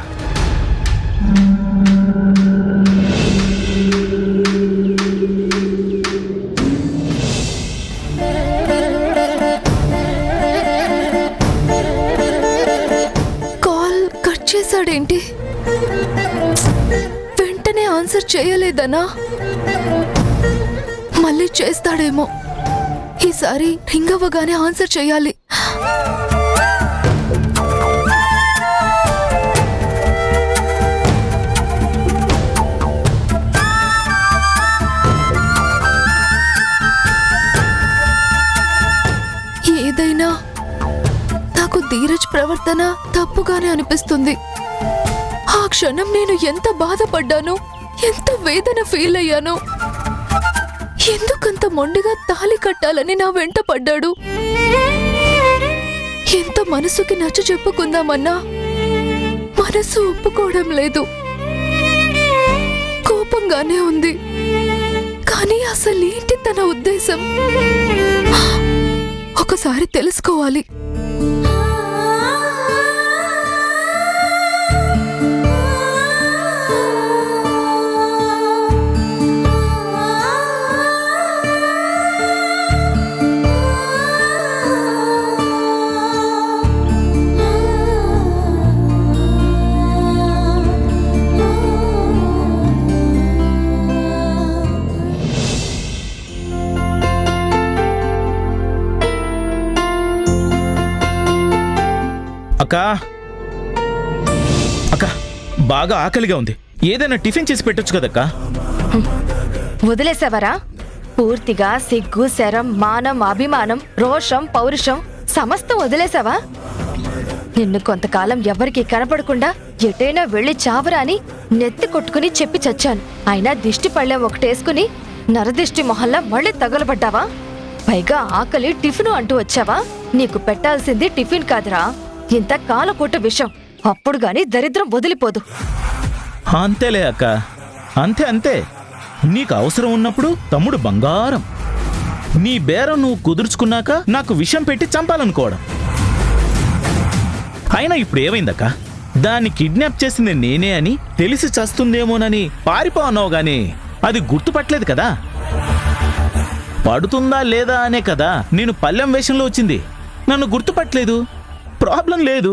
Call cut చేశాడేంటి? వెంటనే ఆన్సర్ చేయలేదనా? మళ్ళీ చేస్తాడేమో. ఈసారి రింగ్ అవ్వగానే ఆన్సర్ చేయాలి. ఏదైనా నాకు ధీరజ్ ప్రవర్తన తప్పుగానే అనిపిస్తుంది. ఆ క్షణం నేను ఎంత బాధపడ్డాను, ఎంత వేదన ఫీల్ అయ్యాను. ఎందుకంత మొండిగా తాళి కట్టాలని నా వెంట పడ్డాడు? ఎంత మనసుకి నచ్చ చెప్పుకుందామన్నా మనసు ఒప్పుకోవడం లేదు. కోపంగానే ఉంది, కానీ అసలేంటి తన ఉద్దేశం? ఒకసారి తెలుసుకోవాలి. అక్కా అక్క, బాగా ఆకలిగా ఉంది. ఏదైనా టిఫిన్ చేసి పెట్టొచ్చు కదక్కా. వదిలేసావరా? పూర్తిగా సిగ్గు, శరం, మానం, అభిమానం, రోషం, పౌరుషం సమస్తం వదిలేసావా? నిన్ను కొంతకాలం ఎవరికి కనపడకుండా ఎటైనా వెళ్లి చావరా అని నెత్తి కొట్టుకుని చెప్పి చచ్చాను. అయినా దిష్టి పళ్ళెం ఒకటేసుకుని నరదిష్టి మొహల్లా మళ్ళీ తగలబడ్డావా? పైగా ఆకలి టిఫిను అంటూ వచ్చావా? నీకు పెట్టాల్సింది టిఫిన్ కాదురా, ఇంత కాలకూట విషం. అప్పుడు గాని దరిద్రం వదిలిపోదు. అంతేలే అక్క, అంతే అంతే. నీకు అవసరం ఉన్నప్పుడు తమ్ముడు బంగారం. నీ బేరం నువ్వు కుదుర్చుకున్నాక నాకు విషం పెట్టి చంపాలనుకోవడం. అయినా ఇప్పుడు ఏమైందక్క? దాన్ని కిడ్నాప్ చేసింది నేనే అని తెలిసి చస్తుందేమోనని పారిపో అన్నావు గాని అది గుర్తుపట్టలేదు కదా. పడుతుందా లేదా అనే కదా నేను పల్లెం వేషంలో వచ్చింది. నన్ను గుర్తుపట్టలేదు, ప్రాబ్లం లేదు.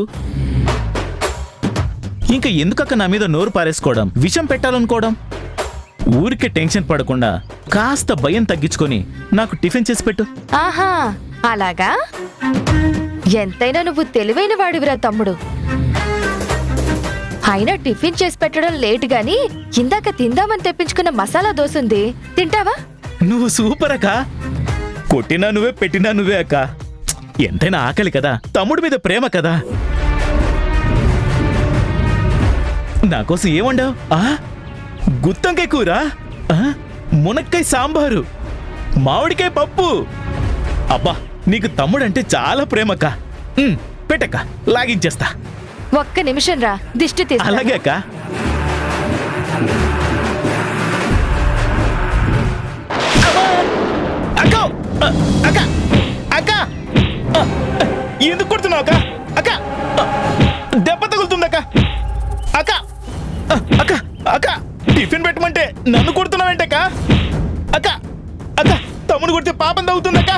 ఇంకా ఎందుకక్క నా మీద నోరు పారేసుకోవడం, విషం పెట్టాలనుకోవడం? ఊరికే టెన్షన్ పడకుండా కాస్త భయం తగ్గించుకొని నాకు టిఫిన్ చేసి పెట్టు. ఆహా, అలాగా? ఎంతైనా నువ్వు తెలివైన వాడివిరా తమ్ముడు. అయినా టిఫిన్ చేసి పెట్టడం లేట్ గాని ఇందాక తిందామని తెప్పించుకున్న మసాలా దోశ ఉంది, తింటావా? నువ్వు సూపర్ అక్క. కొట్టినా నువ్వే, పెట్టినా నువ్వే అక్క. ఎంతైనా ఆకలి కదా, తమ్ముడి మీద ప్రేమ కదా. నాకోసం ఏమండావు? గుత్తంకాయ కూర, మునక్కాయ సాంబారు, మామిడికాయ పప్పు. అబ్బా, నీకు తమ్ముడంటే చాలా ప్రేమక్క. పెట్టక్క, లాగించేస్తా. ఒక్క నిమిషం రా, దిష్టి తీస్తా. అలాగే అక్క. అక్క అక్క, ఎందుకు కొడుతున్నావు అక్క? అక్క, దెబ్బ తగులుతుందక్క. అక్క అక్క అక్క, టిఫిన్ పెట్టమంటే నన్ను కొడుతున్నావేంటక్క? అక్క అక్క, తమ్ముడు కొడితే పాపం తగ్గుతుందక్క.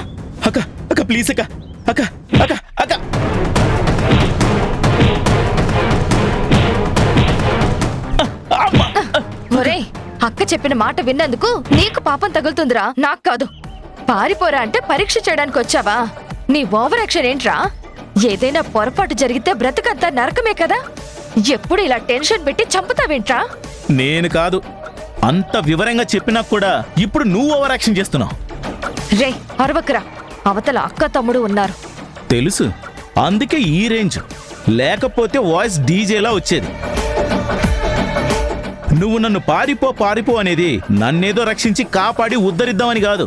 అక్క అక్క, ప్లీజ్ అక్క. అక్క అక్క అక్క, ఒరేయ్, అక్క చెప్పిన మాట విన్నందుకు నీకు పాపం తగులుతుందిరా, నాకు కాదు. పారిపోరా అంటే పరీక్ష చేయడానికి వచ్చావా? నీ ఓవర్ యాక్షన్ ఏంట్రా? ఏదైనా పొరపాటు జరిగితే బ్రతుకంతా నరకమే కదా. ఎప్పుడు ఇలా టెన్షన్ పెట్టి చంపుతావేంట్రా? నేను కాదు, అంత వివరంగా చెప్పినా కూడా ఇప్పుడు నువ్వు ఓవర్ యాక్షన్ చేస్తున్నావు. రే అరవకురా, అవతల అక్క తమ్ముడు ఉన్నారు. తెలుసు, అందుకే ఈ రేంజ్. లేకపోతే వాయిస్ డీజేలా వచ్చేది. నువ్వు నన్ను పారిపో పారిపో అనేది నన్నేదో రక్షించి కాపాడి ఉద్ధరిద్దామని కాదు.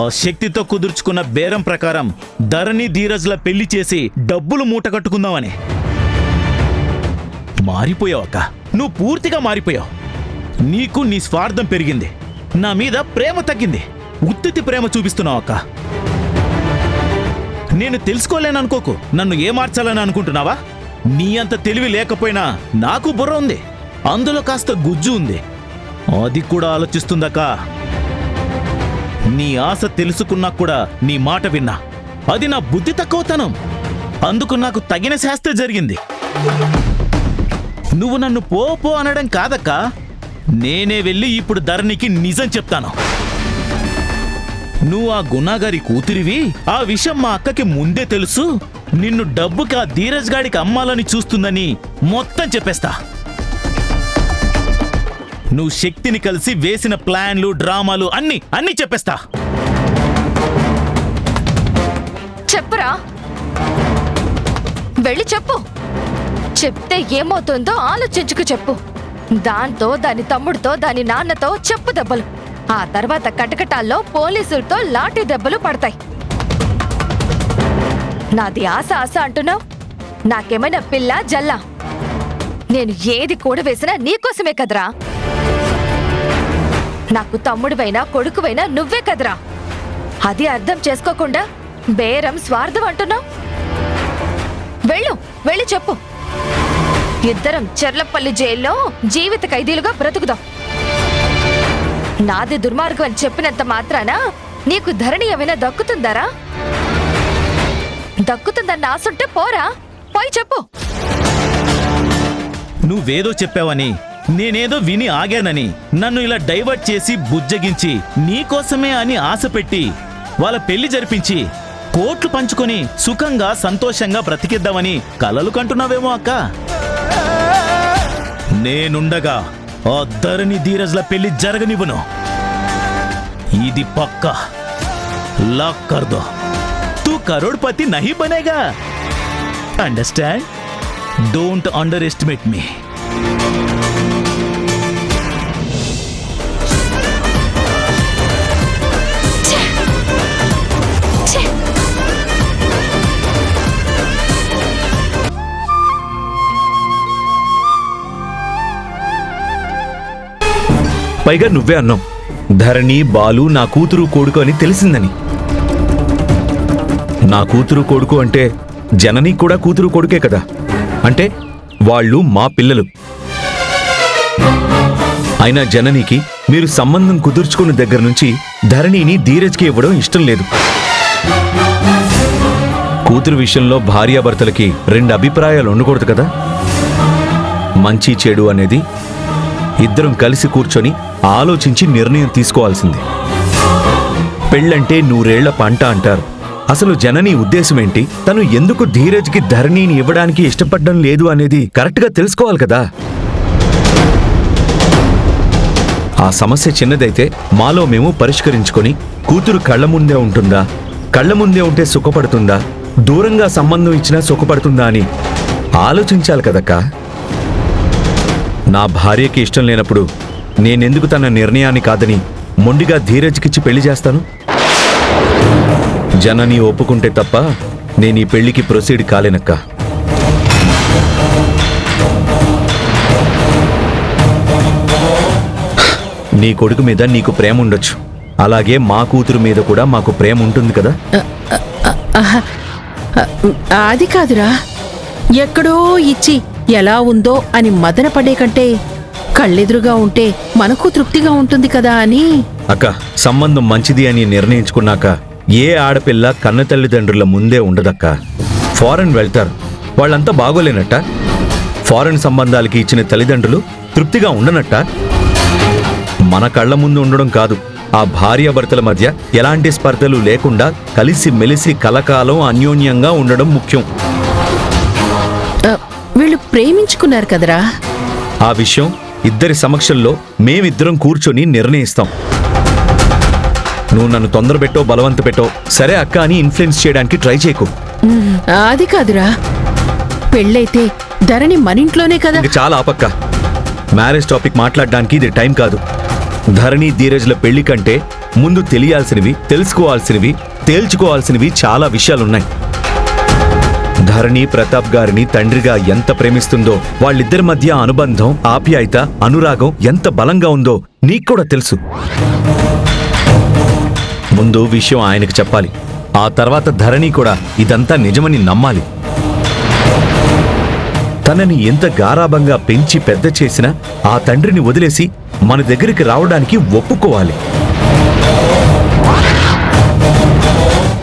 ఆ శక్తితో కుదుర్చుకున్న బేరం ప్రకారం ధరణి ధీరజ్ల పెళ్లి చేసి డబ్బులు మూట కట్టుకుందామని. మారిపోయావు అక్క, నువ్వు పూర్తిగా మారిపోయావు. నీకు నీ స్వార్థం పెరిగింది, నా మీద ప్రేమ తగ్గింది. ఉత్తితి ప్రేమ చూపిస్తున్నావు అక్క. నేను తెలుసుకోలేననుకోకు, నన్ను ఏ మార్చాలని అనుకుంటున్నావా? నీ అంత తెలివి లేకపోయినా నాకు బుర్ర ఉంది, అందులో కాస్త గుజ్జు ఉంది. అది కూడా ఆలోచిస్తుందక్క. నీ ఆశ తెలుసుకున్నా కూడా నీ మాట విన్నా. అది నా బుద్ధి తక్కువతనం. అందుకు నాకు తగిన శాస్త్ర జరిగింది. నువ్వు నన్ను పో పో అనడం కాదక్క, నేనే వెళ్ళి ఇప్పుడు ధరణికి నిజం చెప్తాను. నువ్వు ఆ గుణాగారి కూతురివి. ఆ విషయం మా అక్కకి ముందే తెలుసు. నిన్ను డబ్బుకి ఆ ధీరజ్ గాడికి అమ్మాలని చూస్తుందని మొత్తం చెప్పేస్తా. నువ్వు శక్తిని కలిసి వేసిన ప్లాన్లు, డ్రామాలు అన్నీ చెప్పేస్తా. చెప్పురా, వెళ్ళి చెప్పు. చెప్తే ఏమవుతుందో ఆలోచించుకు చెప్పు. దాంతో, దాని తమ్ముడితో, దాని నాన్నతో చెప్పు దెబ్బలు. ఆ తర్వాత కటకటాల్లో పోలీసులతో లాఠీ దెబ్బలు పడతాయి. నాది ఆశ అంటున్నావు? నాకేమైనా పిల్ల జల్లా? నేను ఏది కూడా వేసినా నీకోసమే కదరా. నాకు తమ్ముడివైనా కొడుకువైనా నువ్వే కదరా. అది అర్థం చేసుకోకుండా బేరం స్వార్థం అంటున్నావు. వెళ్ళి చెప్పు. ఇద్దరం చెర్లపల్లి జైల్లో జీవిత ఖైదీలుగా బ్రతుకుదాం. నాది దుర్మార్గం అని చెప్పినంత మాత్రాన నీకు ధరణి ఏమైనా దక్కుతుందారా? దక్కుతుందన్న ఆశుంటే పోరా, పోయి చెప్పు. నువ్వేదో చెప్పావని, నేనేదో విని ఆగానని నన్ను ఇలా డైవర్ట్ చేసి బుజ్జగించి నీకోసమే అని ఆశ పెట్టి వాళ్ళ పెళ్లి జరిపించి కోట్లు పంచుకొని సుఖంగా సంతోషంగా బ్రతికిద్దామని కలలు కంటున్నావేమో అక్క. నేనుండగా ఆ ధరణి ధీరజ్ల పెళ్లి జరగనివ్వను. ఇది పక్కా. లాక్ కర్ దో. తూ కరోడ్పతి నహీ బనేగా. Understand? Don't underestimate me. పైగా నువ్వే అన్నావు, ధరణి, బాలు నా కూతురు కొడుకు అని తెలిసిందని. నా కూతురు కొడుకు అంటే జనని కూడా కూతురు కొడుకే కదా. అంటే వాళ్ళు మా పిల్లలు. అయినా జననికి మీరు సంబంధం కుదుర్చుకున్న దగ్గర నుంచి ధరణిని ధీరజ్కి ఇవ్వడం ఇష్టం లేదు. కూతురు విషయంలో భార్యాభర్తలకి రెండు అభిప్రాయాలు ఉండకూడదు కదా. మంచి చెడు అనేది ఇద్దరం కలిసి కూర్చొని ఆలోచించి నిర్ణయం తీసుకోవాల్సింది. పెళ్ళంటే 100 ఏళ్ల పంట అంటారు. అసలు జనని ఉద్దేశం ఏంటి? తను ఎందుకు ధీరజ్కి ధరణిని ఇవ్వడానికి ఇష్టపడడం లేదు అనేది కరెక్ట్గా తెలుసుకోవాలి కదా. ఆ సమస్య చిన్నదైతే మాలో మేము పరిష్కరించుకొని కూతురు కళ్ళ ముందే ఉంటుందా, కళ్ళ ముందే ఉంటే సుఖపడుతుందా, దూరంగా సంబంధం ఇచ్చినా సుఖపడుతుందా అని ఆలోచించాలి కదక్కా. నా భార్యకి ఇష్టం లేనప్పుడు నేనెందుకు తన నిర్ణయాన్ని కాదని మొండిగా ధీరజ్కిచ్చి పెళ్లి చేస్తాను? జనని ఒప్పుకుంటే తప్ప నేను ఈ పెళ్లికి ప్రొసీడ్ కాలేనక్క. నీ కొడుకు మీద నీకు ప్రేమ ఉండొచ్చు, అలాగే మా కూతురు మీద కూడా మాకు ప్రేమ ఉంటుంది కదా. అది కాదురా, ఎక్కడో ఇచ్చి ఎలా ఉందో అని మదన పడే కంటే కళ్ళెదురుగా ఉంటే మనకు తృప్తిగా ఉంటుంది కదా అని. అక్క, సంబంధం మంచిది అని నిర్ణయించుకున్నాక ఏ ఆడపిల్ల కన్న తల్లిదండ్రుల ముందే ఉండదక్క. ఫారెన్ వెళ్తారు, వాళ్ళంతా బాగోలేనట్ట? ఫారెన్ సంబంధాలకి ఇచ్చిన తల్లిదండ్రులు తృప్తిగా ఉండనట్ట? మన కళ్ళ ముందు ఉండడం కాదు, ఆ భార్యాభర్తల మధ్య ఎలాంటి స్పర్ధలు లేకుండా కలిసి మెలిసి కలకాలం అన్యోన్యంగా ఉండడం ముఖ్యం. వీళ్ళు ప్రేమించుకున్నారు కదరా. ఆ విషయం ఇద్దరి సమక్షంలో మేమిద్దరం కూర్చొని నిర్ణయిస్తాం. నువ్వు నన్ను తొందరపెట్టో బలవంత పెట్టో సరే అక్క అని ఇన్ఫ్లుయెన్స్ చేయడానికి ట్రై చేయకు. అది కాదురా, పెళ్ళైతే ధరణి మనింట్లోనే కదా. చాలా ఆపక్క. మ్యారేజ్ టాపిక్ మాట్లాడడానికి ఇది టైం కాదు. ధరణి ధీరజ్ల పెళ్లి కంటే ముందు తెలియాల్సినవి, తెలుసుకోవాల్సినవి, తేల్చుకోవాల్సినవి చాలా విషయాలున్నాయి. ధరణి ప్రతాప్ గారిని తండ్రిగా ఎంత ప్రేమిస్తుందో, వాళ్ళిద్దరి మధ్య అనుబంధం, ఆప్యాయత, అనురాగం ఎంత బలంగా ఉందో నీకు కూడా తెలుసు. ముందు విషయం ఆయనకు చెప్పాలి. ఆ తర్వాత ధరణి కూడా ఇదంతా నిజమని నమ్మాలి. తనని ఎంత గారాబంగా పెంచి పెద్ద చేసినా ఆ తండ్రిని వదిలేసి మన దగ్గరికి రావడానికి ఒప్పుకోవాలి.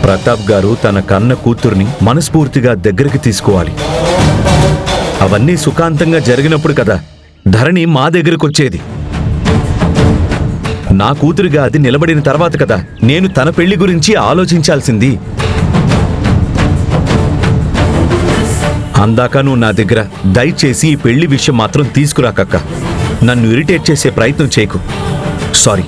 ప్రతాప్ గారు తన కన్న కూతుర్ని మనస్ఫూర్తిగా దగ్గరికి తీసుకోవాలి. అవన్నీ సుఖాంతంగా జరిగినప్పుడు కదా ధరణి మా దగ్గరకొచ్చేది. నా కూతురుగా అది నిలబడిన తర్వాత కదా నేను తన పెళ్లి గురించి ఆలోచించాల్సింది. అందాక నువ్వు నా దగ్గర దయచేసి ఈ పెళ్లి విషయం మాత్రం తీసుకురాకక్క. నన్ను ఇరిటేట్ చేసే ప్రయత్నం చేయకు. సారీ.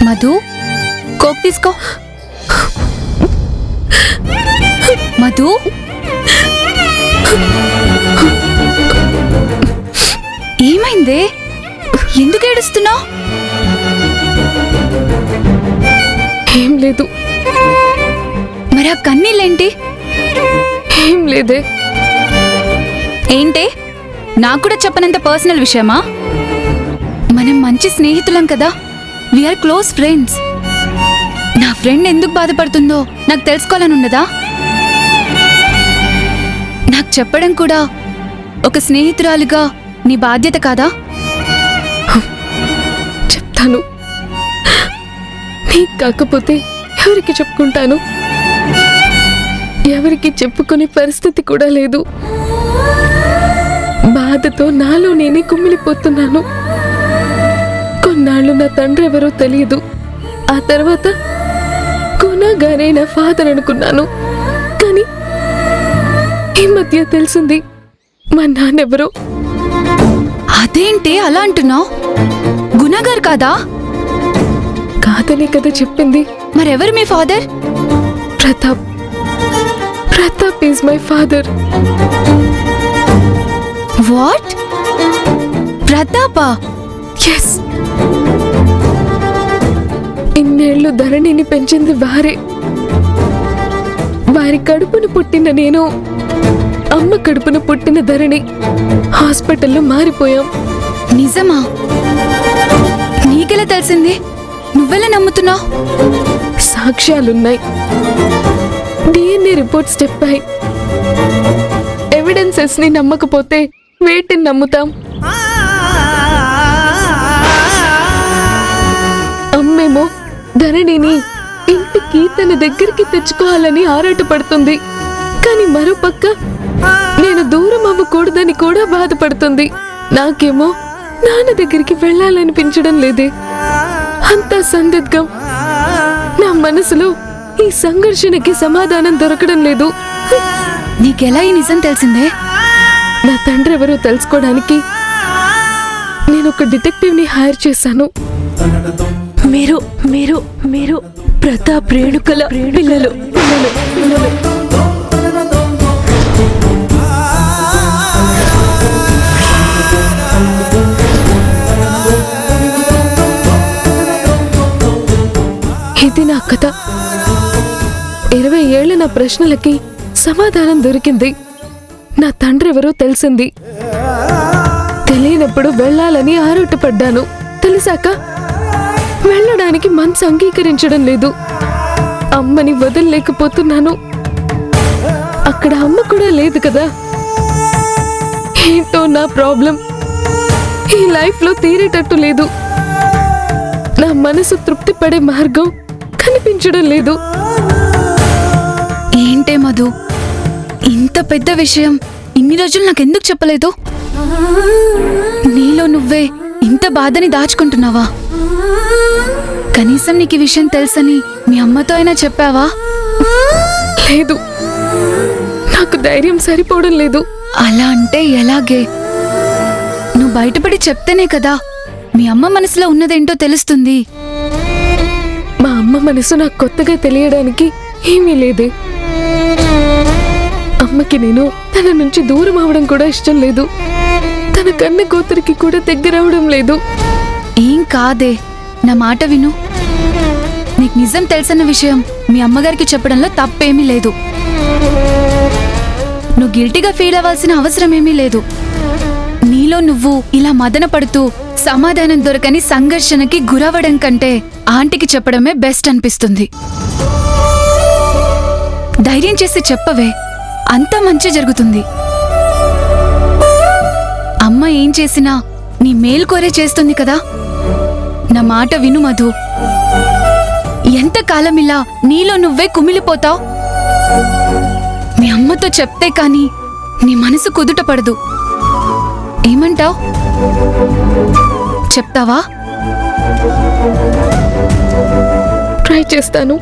మధు, కోక్ తీసుకో. మధు, ఏమైందే? ఎందుకు ఏడుస్తున్నావు? ఏం లేదు. మరి ఆ కన్నీళ్ళేంటి? ఏం లేదే. ఏంటే, నాకు కూడా చెప్పనంత పర్సనల్ విషయమా? మనం మంచి స్నేహితులం కదా, వీఆర్ క్లోజ్ ఫ్రెండ్స్. నా ఫ్రెండ్ ఎందుకు బాధపడుతుందో నాకు తెలుసుకోవాలని ఉన్నదా? నాకు చెప్పడం కూడా ఒక స్నేహితురాలుగా నీ బాధ్యత కాదా? చెప్తాను. నీకు కాకపోతే ఎవరికి చెప్పుకుంటాను? ఎవరికి చెప్పుకునే పరిస్థితి కూడా లేదు. బాధతో నాలో నేనే కుమిలిపోతున్నాను. కొన్నాళ్ళు నా తండ్రి ఎవరో తెలియదు. ఆ తర్వాత గుణగానే నా ఫాదర్ అనుకున్నాను. కానీ ఈ మధ్య తెలిసింది మా నాన్నెవరో. అదేంటి అలా అంటున్నావు? గుణగారు కాదా? కాదనే కదా చెప్పింది. మరెవరు మీ father? Pratap. Pratap is my father. What? ప్రతాపా? ఎస్. ఇన్నేళ్లు ధరణిని పెంచింది వారే. వారి కడుపును పుట్టిన నేను, అమ్మ కడుపున పుట్టిన ధరణి హాస్పిటల్లో మారిపోయాం. నిజమా? నీకెలా తెలిసింది? నువ్వెలా నమ్ముతున్నావు? సాక్ష్యాలున్నాయి. డిఎన్ఏ రిపోర్ట్స్ చెప్పాయి. ఎవిడెన్సెస్ ని నమ్మకపోతే వేటిని నమ్ముతాం? అమ్మేమో ధరణిని ఇంటికి తన దగ్గరికి తెచ్చుకోవాలని ఆరాటపడుతుంది. కానీ మరోపక్క నేను దూరం అవ్వకూడదని కూడా బాధపడుతుంది. నాకేమో నాన్న దగ్గరికి వెళ్ళాలనిపించడం లేదే. అంతా సందిగ్ధం. నా మనసులో ఈ సంఘర్షణకి సమాధానం దొరకడం లేదు. నీకెలా ఈ నిజం తెలిసిందే? నా తండ్రి ఎవరో తెలుసుకోవడానికి నేను ఒక డిటెక్టివ్ ని హైర్ చేశాను. మీరు మీరు మీరు ప్రతాప్ రేణుకల పిల్లలు. ఇది నా కథ. 20 ఏళ్ల నా ప్రశ్నలకి సమాధానం దొరికింది. నా తండ్రి ఎవరో తెలిసింది. తెలియనప్పుడు వెళ్ళాలని ఆరాటపడ్డాను. తెలిసాక వెళ్ళడానికి మనసు అంగీకరించడం లేదు. అమ్మని వదలలేకపోతున్నాను. అక్కడ అమ్మ కూడా లేదు కదా. ఏంటో నా ప్రాబ్లం. ఈ లైఫ్ లో తీరేటట్టు లేదు. నా మనసు తృప్తి పడే మార్గం కనిపించడం లేదు. ఏంటే మధు, ఇంత పెద్ద విషయం ఇన్ని రోజులు నాకెందుకు చెప్పలేదు? నీలో నువ్వే ఇంత బాధని దాచుకుంటున్నావా? కనీసం నీకు ఈ విషయం తెలుసని మీ అమ్మతో అయినా చెప్పావా? లేదు, నాకు ధైర్యం సరిపోవడం లేదు. అలా అంటే ఎలాగే? నువ్వు బయటపడి చెప్తేనే కదా మీ అమ్మ మనసులో ఉన్నదేంటో తెలుస్తుంది. మా అమ్మ మనసు నాకు కొత్తగా తెలియడానికి ఏమీ లేదే. అమ్మకి నేను తన నుంచి దూరం అవడం కూడా ఇష్టం లేదు. తన కన్న కూతురికి కూడా దగ్గరవడం లేదు. ఏం కాదే, నా మాట విను. నీకు నిజం తెలిసిన విషయం మీ అమ్మగారికి చెప్పడంలో తప్పేమీ లేదు. నువ్వు గిల్టీగా ఫీల్ అవ్వాల్సిన అవసరం ఏమీ లేదు. నీ నీలో నువ్వు ఇలా మదన పడుతూ సమాధానం దొరకని సంఘర్షణకి గురవడం కంటే ఆంటీకి చెప్పడమే బెస్ట్ అనిపిస్తుంది. ధైర్యం చేసి చెప్పవే, అంతా మంచి జరుగుతుంది. అమ్మ ఏం చేసినా నీ మేలు కోరే చేస్తుంది కదా. నా మాట విను మధు. ఎంతకాలం ఇలా నీలో నువ్వే కుమిలిపోతావు? మీ అమ్మతో చెప్తే కాని నీ మనసు కుదుట పడదు. ఏమంటావ్? చెప్తావా? ట్రై చేస్తాను.